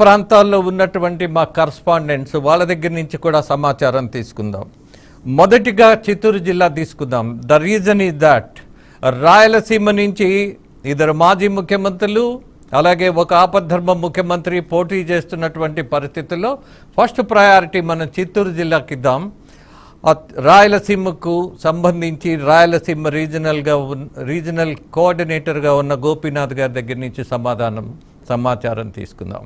ప్రాంతాల్లో ఉన్నటువంటి మా కరస్పాండెంట్స్ వాళ్ళ దగ్గర నుంచి కూడా సమాచారం తీసుకుందాం. మొదటిగా చిత్తూరు జిల్లా తీసుకుందాం. The reason is that Rayalaseema నుంచి ఇద్దరు మాజీ ముఖ్యమంత్రులు అలాగే ఒక ఆపద్ధర్మ ముఖ్యమంత్రి పోటీ చేస్తున్నటువంటి పరిస్థితుల్లో ఫస్ట్ ప్రయారిటీ మనం చిత్తూరు జిల్లాకి ఇద్దాం. రాయలసీమకు సంబంధించి రాయలసీమ రీజనల్ కోఆర్డినేటర్గా ఉన్న గోపీనాథ్ గారి దగ్గర నుంచి సమాచారం తీసుకుందాం.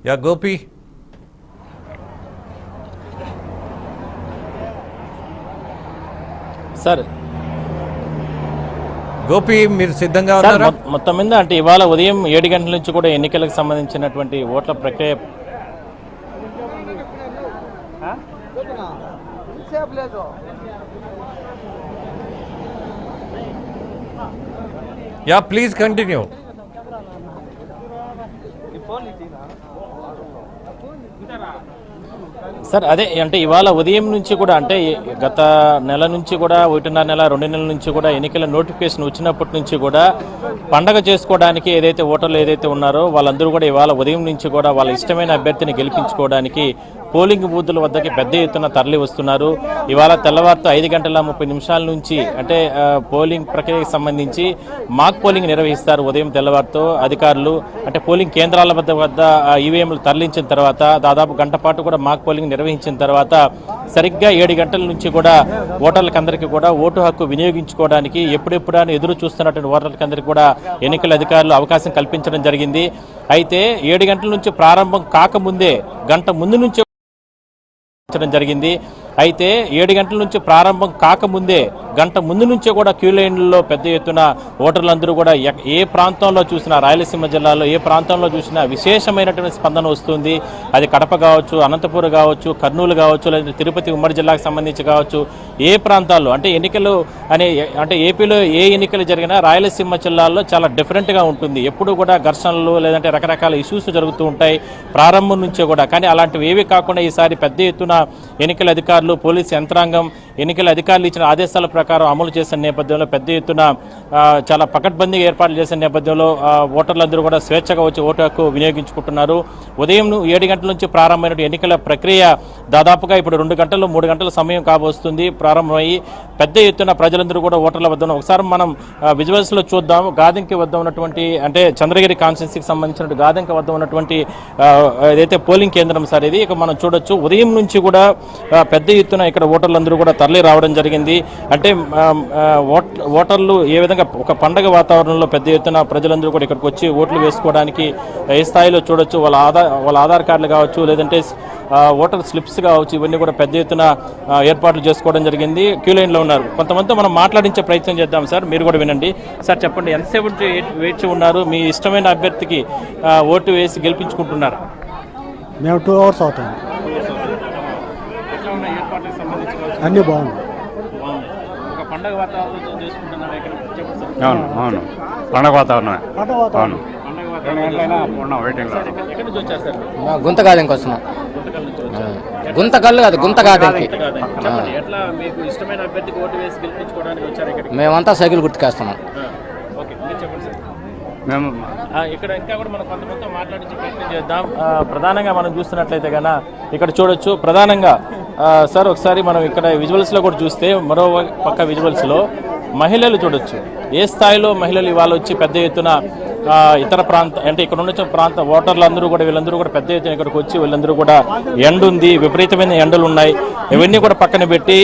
యా గోపి, సార్ గోపి మీరు సిద్ధంగా ఉన్నారా? మొత్తం మీద అంటే ఇవాళ ఉదయం 7 గంటల నుంచి కూడా ఎన్నికలకు సంబంధించినటువంటి ఓట్ల ప్రక్రియ యా ప్లీజ్ కంటిన్యూ. సార్ అదే అంటే ఇవాళ ఉదయం నుంచి కూడా అంటే గత నెల నుంచి కూడా 1.5 నెల 2 నెలల నుంచి కూడా ఎన్నికల నోటిఫికేషన్ వచ్చినప్పటి నుంచి కూడా పండగ చేసుకోవడానికి ఏదైతే ఓటర్లు ఏదైతే ఉన్నారో వాళ్ళందరూ కూడా ఇవాళ ఉదయం నుంచి కూడా వాళ్ళ ఇష్టమైన అభ్యర్థిని గెలిపించుకోవడానికి పోలింగ్ బూతుల వద్దకి పెద్ద ఎత్తున తరలి వస్తున్నారు. ఇవాళ తెల్లవారుతో 5:30 నుంచి అంటే పోలింగ్ ప్రక్రియకు సంబంధించి మాక్ పోలింగ్ నిర్వహిస్తారు. ఉదయం తెల్లవారుతో అధికారులు అంటే పోలింగ్ కేంద్రాల వద్ద ఈవీఎంలు తరలించిన తర్వాత దాదాపు గంట పాటు కూడా మాక్ పోలింగ్ నిర్వహించిన తర్వాత సరిగ్గా 7 గంటల నుంచి కూడా ఓటర్లకందరికీ కూడా ఓటు హక్కు వినియోగించుకోవడానికి ఎప్పుడెప్పుడని ఎదురు చూస్తున్నటువంటి ఓటర్లకందరికీ కూడా ఎన్నికల అధికారులు అవకాశం కల్పించడం జరిగింది. అయితే 7 గంటల నుంచి ప్రారంభం కాకముందే గంట ముందు నుంచి జరిగింది. అయితే 7 గంటల నుంచి ప్రారంభం కాకముందే గంట ముందు నుంచే కూడా క్యూ లైన్లలో పెద్ద ఎత్తున ఓటర్లందరూ కూడా ఏ ప్రాంతంలో చూసినా రాయలసీమ జిల్లాలో ఏ ప్రాంతంలో చూసినా విశేషమైనటువంటి స్పందన వస్తుంది. అది కడప కావచ్చు, అనంతపురం కావచ్చు, కర్నూలు కావచ్చు, లేదా తిరుపతి ఉమ్మడి జిల్లాకు సంబంధించి కావచ్చు, ఏ ప్రాంతాల్లో అంటే ఎన్నికలు అంటే ఏపీలో ఏ ఎన్నికలు జరిగినా రాయలసీమ జిల్లాల్లో చాలా డిఫరెంట్గా ఉంటుంది. ఎప్పుడు కూడా ఘర్షణలు లేదంటే రకరకాల ఇష్యూస్ జరుగుతూ ఉంటాయి ప్రారంభం నుంచే కూడా. కానీ అలాంటివి ఏవి కాకుండా ఈసారి పెద్ద ఎత్తున ఎన్నికల అధికారులు పోలీసు యంత్రాంగం ఎన్నికల అధికారులు ఇచ్చిన ఆదేశాల ప్రకారం అమలు చేసిన నేపథ్యంలో పెద్ద ఎత్తున చాలా పకడ్బందీగా ఏర్పాట్లు చేసిన నేపథ్యంలో ఓటర్లందరూ కూడా స్వేచ్ఛగా వచ్చి ఓటు హక్కు వినియోగించుకుంటున్నారు. ఉదయం 7 గంటల నుంచి ప్రారంభమైన ఎన్నికల ప్రక్రియ దాదాపుగా ఇప్పుడు 2 గంటలు 3 గంటల సమయం కాబోస్తుంది ప్రారంభమయ్యి పెద్ద ఎత్తున ప్రజలందరూ కూడా ఓటర్ల వద్ద ఒకసారి మనం విజువల్స్లో చూద్దాం. గాదింకి వద్ద ఉన్నటువంటి అంటే చంద్రగిరి కాన్స్టిట్యున్సీకి సంబంధించిన గాదింక వద్ద ఉన్నటువంటి ఏదైతే పోలింగ్ కేంద్రం సార్ ఇది ఇక మనం చూడొచ్చు. ఉదయం నుంచి కూడా పెద్ద ఎత్తున ఇక్కడ ఓటర్లందరూ కూడా తరలి రావడం జరిగింది. అంటే ఓటర్లు ఏ విధంగా ఒక పండగ వాతావరణంలో పెద్ద ఎత్తున ప్రజలందరూ కూడా ఇక్కడికి వచ్చి ఓట్లు వేసుకోవడానికి ఏ స్థాయిలో చూడొచ్చు. వాళ్ళ ఆధార్ కార్డులు కావచ్చు, లేదంటే ఓటర్ స్లిప్స్ కావచ్చు, ఇవన్నీ కూడా పెద్ద ఎత్తున ఏర్పాట్లు చేసుకోవడం జరిగింది. క్యూ లైన్లో ఉన్నారు. కొంతమందితో మనం మాట్లాడించే ప్రయత్నం చేద్దాం సార్, మీరు కూడా వినండి. సార్ చెప్పండి, ఎంతసేపు వేచి ఉన్నారు? మీ ఇష్టమైన అభ్యర్థికి ఓటు వేసి గెలిపించుకుంటున్నారు? మేము 2 అవర్స్ అవుతాం. అన్నీ బాగుంది. ఒక పండగ వాతావరణం చేసుకుంటున్నారు ఇక్కడ. అవును అవును పండగ వాతావరణం. అవును ఎక్కడి నుంచి వచ్చారు సార్? గుంతగాదింకి వస్తున్నాం. గుంతకల్లు కాదు, గుంతగాదింకి. ఎట్లా మీకు ఇష్టమైన అభ్యర్థికి ఓటు వేసి గెలిపించుకోవడానికి వచ్చారు ఇక్కడికి? మేమంతా సైకిల్ గుర్తుకేస్తున్నాం. ఓకే, మీరు చెప్పండి సార్. మేము ఇక్కడ ఇంకా కూడా మనం కొంతమందితో మాట్లాడించే ప్రయత్నం చేద్దాం. ప్రధానంగా మనం చూస్తున్నట్లయితే కన్నా ఇక్కడ చూడొచ్చు. ప్రధానంగా సార్ ఒకసారి మనం ఇక్కడ విజువల్స్లో కూడా చూస్తే మరో పక్క విజువల్స్లో మహిళలు చూడొచ్చు. ఏ స్థాయిలో మహిళలు ఇవాళ వచ్చి పెద్ద ఎత్తున ఇతర అంటే ఇక్కడ ఉన్న ప్రాంత ఓటర్లందరూ కూడా వీళ్ళందరూ కూడా పెద్ద ఎత్తున ఇక్కడికి వచ్చి వీళ్ళందరూ కూడా ఎండ ఉంది, విపరీతమైన ఎండలు ఉన్నాయి. ఇవన్నీ కూడా పక్కన పెట్టి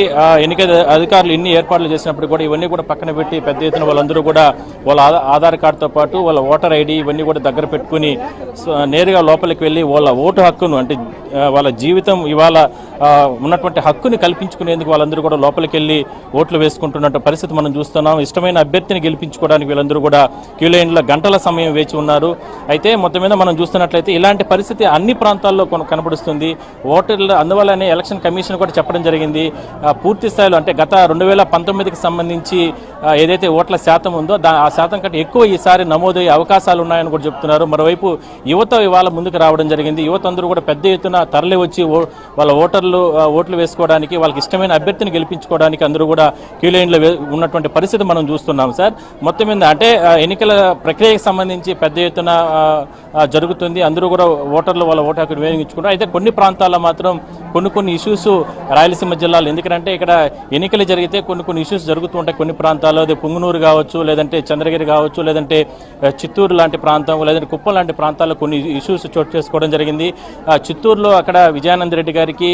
ఎన్నికల అధికారులు ఇన్ని ఏర్పాట్లు చేసినప్పుడు కూడా ఇవన్నీ కూడా పక్కన పెట్టి పెద్ద ఎత్తున వాళ్ళందరూ కూడా వాళ్ళ ఆధార్ కార్డుతో పాటు వాళ్ళ ఓటర్ ఐడి ఇవన్నీ కూడా దగ్గర పెట్టుకుని నేరుగా లోపలికి వెళ్ళి వాళ్ళ ఓటు హక్కును అంటే వాళ్ళ జీవితం ఇవాళ ఉన్నటువంటి హక్కుని కల్పించుకునేందుకు వాళ్ళందరూ కూడా లోపలికి వెళ్ళి ఓట్లు వేసుకుంటున్నట్టు పరిస్థితి మనం చూస్తున్నాం. ఇష్టమైన అభ్యర్థిని గెలిపించుకోవడానికి వీళ్ళందరూ కూడా క్యూ లైన్లో గంటల సమయం వేచి ఉన్నారు. అయితే మొత్తం మీద మనం చూస్తున్నట్లయితే ఇలాంటి పరిస్థితి అన్ని ప్రాంతాల్లో కనబడుస్తుంది. ఓటర్లు అందువల్లనే ఎలక్షన్ కమిషన్ కూడా చెప్పడం జరిగింది పూర్తి స్థాయిలో అంటే గత 2019కి సంబంధించి ఏదైతే ఓట్ల శాతం ఉందో ఆ శాతం కంటే ఎక్కువ ఈసారి నమోదయ్యే అవకాశాలు ఉన్నాయని కూడా చెప్తున్నారు. మరోవైపు యువత ఇవాళ ముందుకు రావడం జరిగింది. యువత అందరూ కూడా పెద్ద ఎత్తున తరలి వచ్చి వాళ్ళ ఓట్లు వేసుకోవడానికి వాళ్ళకి ఇష్టమైన అభ్యర్థిని గెలిపించుకోవడానికి అందరూ కూడా క్యూ లైన్లో ఉన్నటువంటి పరిస్థితి మనం చూస్తున్నాం సార్. మొత్తం మీద అంటే ఎన్నికల ప్రక్రియకు సంబంధించి పెద్ద ఎత్తున జరుగుతుంది. అందరూ కూడా ఓటర్లు వాళ్ళ ఓటు హక్కును వినియోగించుకుంటారు. అయితే కొన్ని ప్రాంతాల్లో మాత్రం కొన్ని ఇష్యూస్ రాయలసీమ జిల్లాలో, ఎందుకంటే ఇక్కడ ఎన్నికలు జరిగితే కొన్ని ఇష్యూస్ జరుగుతూ ఉంటాయి. కొన్ని ప్రాంతాల్లో అది పుంగనూరు కావచ్చు, లేదంటే చంద్రగిరి కావచ్చు, లేదంటే చిత్తూరు లాంటి ప్రాంతం, లేదంటే కుప్పం లాంటి ప్రాంతాల్లో కొన్ని ఇష్యూస్ చోటు చేసుకోవడం జరిగింది. చిత్తూరులో అక్కడ విజయానంద రెడ్డి గారికి,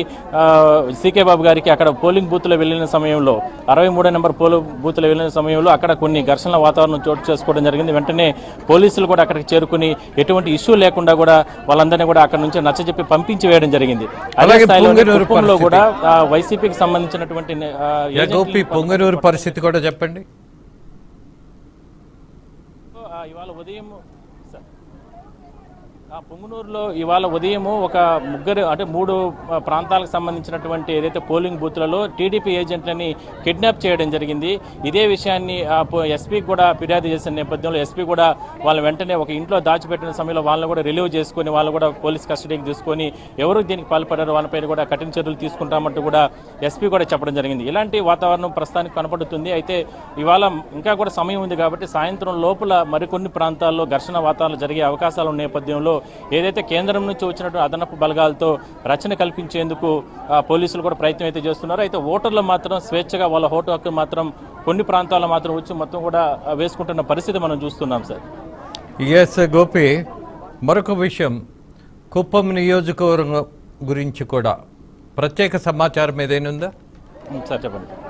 సీకే బాబు గారికి అక్కడ పోలింగ్ బూత్లో వెళ్ళిన సమయంలో 63 నెంబర్ పోలింగ్ బూత్లో వెళ్ళిన సమయంలో అక్కడ కొన్ని ఘర్షణల వాతావరణం చోటు చేసుకోవడం జరిగింది. వెంటనే పోలీసులు కూడా అక్కడికి చేరుకుని ఎటువంటి ఇష్యూ లేకుండా కూడా వాళ్ళందరినీ కూడా అక్కడ నుంచి నచ్చజెప్పి పంపించి వేయడం జరిగింది. అదే స్థాయిలో కుప్పంలో కూడా వైసీపీకి సంబంధించినటువంటి పొంగనూరు పరిస్థితి కూడా చెప్పండి. ఇవాళ ఉదయం పొంగునూరులో ఇవాళ ఉదయం ఒక మూడు ప్రాంతాలకు సంబంధించినటువంటి ఏదైతే పోలింగ్ బూత్లలో టీడీపీ ఏజెంట్లని కిడ్నాప్ చేయడం జరిగింది. ఇదే విషయాన్ని ఎస్పీకి కూడా ఫిర్యాదు చేసిన నేపథ్యంలో ఎస్పీ కూడా వాళ్ళ వెంటనే ఒక ఇంట్లో దాచిపెట్టిన సమయంలో వాళ్ళని కూడా రిలీవ్ చేసుకుని వాళ్ళు కూడా పోలీస్ కస్టడీకి తీసుకొని ఎవరు దీనికి పాల్పడారో వాళ్ళపైన కూడా కఠిన చర్యలు తీసుకుంటామంటూ కూడా ఎస్పీ కూడా చెప్పడం జరిగింది. ఇలాంటి వాతావరణం ప్రస్తుతానికి కనపడుతుంది. అయితే ఇవాళ ఇంకా కూడా సమయం ఉంది కాబట్టి సాయంత్రం లోపల మరికొన్ని ప్రాంతాల్లో ఘర్షణ వాతావరణం జరిగే అవకాశాలు ఉన్న నేపథ్యంలో ఏదైతే కేంద్రం నుంచి వచ్చినటువంటి అదనపు బలగాలతో రక్షణ కల్పించేందుకు పోలీసులు కూడా ప్రయత్నం అయితే చేస్తున్నారు. అయితే ఓటర్లు మాత్రం స్వేచ్ఛగా వాళ్ళ ఓటు హక్కు మాత్రం కొన్ని ప్రాంతాల్లో మాత్రం వచ్చి మొత్తం కూడా వేసుకుంటున్న పరిస్థితి మనం చూస్తున్నాం సార్. ఎస్ గోపి, మరొక విషయం, కుప్పం నియోజకవర్గం గురించి కూడా ప్రత్యేక సమాచారం ఏదైనా ఉందా సార్? చెప్పండి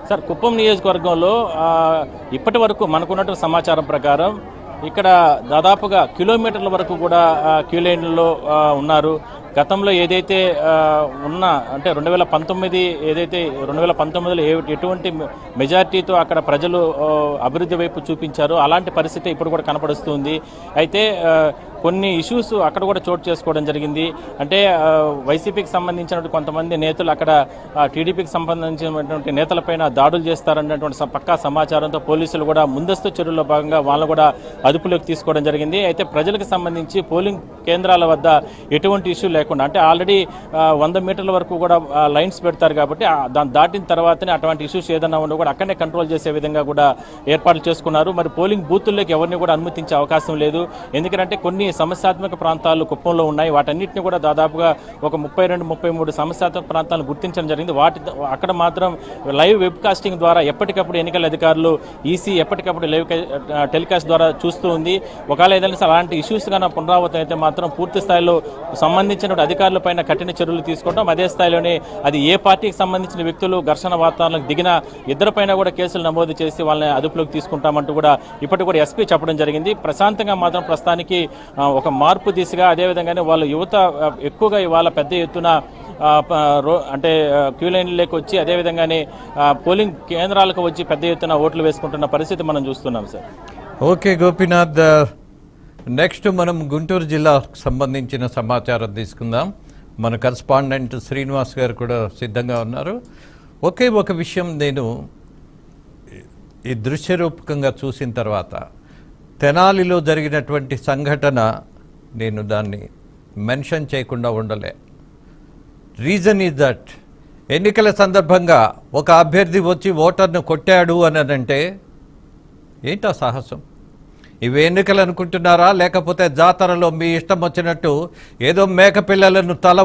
సార్. కుప్పం నియోజకవర్గంలో ఇప్పటి వరకు మనకున్నటువంటి సమాచారం ప్రకారం ఇక్కడ దాదాపుగా కిలోమీటర్ల వరకు కూడా క్యూ లైన్లలో ఉన్నారు. గతంలో ఏదైతే అంటే 2019 ఏదైతే 2019లో ఎటువంటి మెజార్టీతో అక్కడ ప్రజలు అభివృద్ధి వైపు చూపించారో అలాంటి పరిస్థితి ఇప్పుడు కూడా కనపడుస్తుంది. అయితే కొన్ని ఇష్యూస్ అక్కడ కూడా చోటు చేసుకోవడం జరిగింది. అంటే వైసీపీకి సంబంధించినటువంటి కొంతమంది నేతలు అక్కడ టీడీపీకి సంబంధించినటువంటి నేతలపైన దాడులు చేస్తారన్నటువంటి పక్కా సమాచారంతో పోలీసులు కూడా ముందస్తు చర్యల్లో భాగంగా వాళ్ళను కూడా అదుపులోకి తీసుకోవడం జరిగింది. అయితే ప్రజలకు సంబంధించి పోలింగ్ కేంద్రాల వద్ద ఎటువంటి ఇష్యూ లేకుండా, అంటే ఆల్రెడీ 100 మీటర్ల వరకు కూడా లైన్స్ పెడతారు కాబట్టి దాన్ని దాటిన తర్వాతనే అటువంటి ఇష్యూస్ ఏదైనా ఉన్నా కూడా అక్కడనే కంట్రోల్ చేసే విధంగా కూడా ఏర్పాట్లు చేసుకున్నారు. మరి పోలింగ్ బూతుల్లోకి ఎవరిని కూడా అనుమతించే అవకాశం లేదు. ఎందుకంటే కొన్ని సమస్యాత్మక ప్రాంతాలు కుప్పంలో ఉన్నాయి. వాటన్నిటిని కూడా దాదాపుగా ఒక 32-33 సమస్యాత్మక ప్రాంతాలను గుర్తించడం జరిగింది. అక్కడ మాత్రం లైవ్ వెబ్ కాస్టింగ్ ద్వారా ఎప్పటికప్పుడు ఎన్నికల అధికారులు ఈసీ ఎప్పటికప్పుడు లైవ్ టెలికాస్ట్ ద్వారా చూస్తూ ఉంది. ఒకవేళ ఏదైనా అలాంటి ఇష్యూస్ కన్నా పునరావృతం అయితే మాత్రం పూర్తి స్థాయిలో సంబంధించిన అధికారులపైన కఠిన చర్యలు తీసుకుంటాం. అదే స్థాయిలోనే అది ఏ పార్టీకి సంబంధించిన వ్యక్తులు ఘర్షణ వాతావరణానికి దిగిన ఇద్దరిపైన కూడా కేసులు నమోదు చేసి వాళ్ళని అదుపులోకి తీసుకుంటామంటూ కూడా ఇప్పటికి కూడా ఎస్పీ చెప్పడం జరిగింది. ప్రశాంతంగా మాత్రం ప్రస్తుతానికి ఒక మార్పు దిశగా, అదేవిధంగానే వాళ్ళు యువత ఎక్కువగా ఇవాళ పెద్ద ఎత్తున అంటే క్యూ లైన్లోకి వచ్చి అదేవిధంగానే పోలింగ్ కేంద్రాలకు వచ్చి పెద్ద ఎత్తున ఓట్లు వేసుకుంటున్న పరిస్థితి మనం చూస్తున్నాం సార్. ఓకే గోపీనాథ్, నెక్స్ట్ మనం గుంటూరు జిల్లాకు సంబంధించిన సమాచారం తీసుకుందాం. మన కరస్పాండెంట్ శ్రీనివాస్ గారు కూడా సిద్ధంగా ఉన్నారు. ఒకే ఒక విషయం నేను ఈ దృశ్యరూపకంగా చూసిన తర్వాత, తెనాలిలో జరిగినటువంటి సంఘటన నేను దాన్ని మెన్షన్ చేయకుండా ఉండలే. రీజన్ ఈజ్ దట్ ఎన్నికల సందర్భంగా ఒక అభ్యర్థి వచ్చి ఓటర్ను కొట్టాడు అని అంటే ఏంటా సాహసం? ఇవి ఎన్నికలు అనుకుంటున్నారా? లేకపోతే జాతరలో మీ ఇష్టం వచ్చినట్టు ఏదో మేక పిల్లలను తల